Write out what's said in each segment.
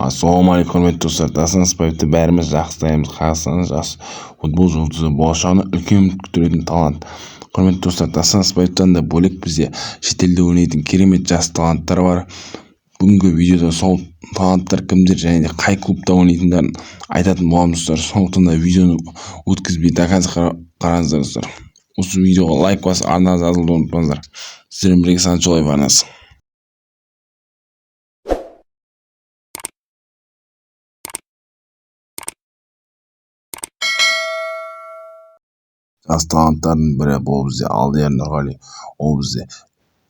Ассалаумағалейкум құрметті достар, дастан спортты бәріміз жақсылаймыз. Қазақстанның жас футбол жұлдызы, болашағына үлкен үміт күттіретін талант. Құрметті достар, дастан спорттан да бөлек бізде шетелде ойнайтын керемет жас таланттар бар. Бүгінгі видеода сол таланттар кімдер және де қай клубта ойнайтындарын айтатын боламыз достар. Сондықтан да видеоны өткізбей до конца қараңыздар достар. Осы видеоға лайк басып, арнаңызды жазылуды ұмытпаңыздар. Сіздермен бірге Санчолаев арнасы. Жас таланттардың бірі бұл бізде Алдияр Нұрғали. Ол бізде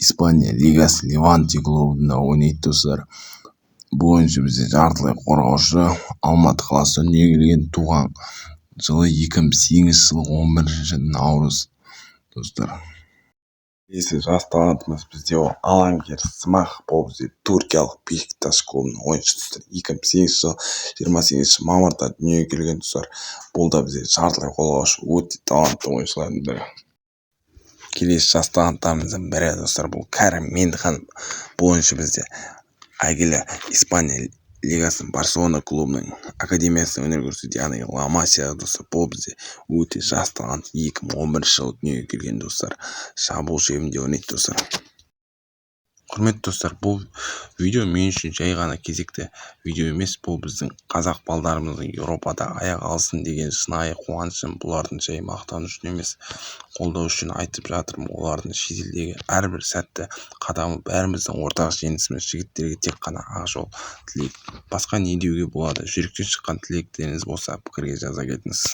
Испания лигасы Леванте клубында ойнайды достар. Бұл ойыншы бізде жартылай қорғаушы, Алматы қаласында дүниеге келген, туған жылы 2008 жылы 11 наурыз достар. Келесі жас талантымыз бізде ол Алангер Смах. Бұл бізде түркиялық Бешикташ клубының ойыншысы. 2008 жылы 28 мамырда дүниеге келген достар. Бұл да бізде жартылай қорғаушы, өте талантты ойыншылардың бірі. Келесі жас таланттарымыздың бірі достар, бұл Кәрім Мендіхан. Бұл ойыншы бізде әйгілі Испания лигасының Барселона клубының академиясында өнер көрсетеді, яғни Ла Масия достар. Бұл бізде өте жас талант, 2011 жылы дүниеге келген достар. Шабуыл шебінде ойнайды достар. Құрметті достар, бұл видео мен үшін жай ғана кезекті видео емес, бұл біздің қазақ балдарымыздың Еуропада аяқ алсын деген шынайы қуанышым. Бұлардың жай мақтану үшін емес, қолдау үшін айтып жатырмын. Олардың шетелдегі әрбір сәтті қадамы бәріміздің ортақ жеңісіміз. Жігіттерге тек қана ақ жол тілейік. Басқа не деуге болады? Жүректен шыққан тілектеріңіз болса пікірге жаза кетіңіз.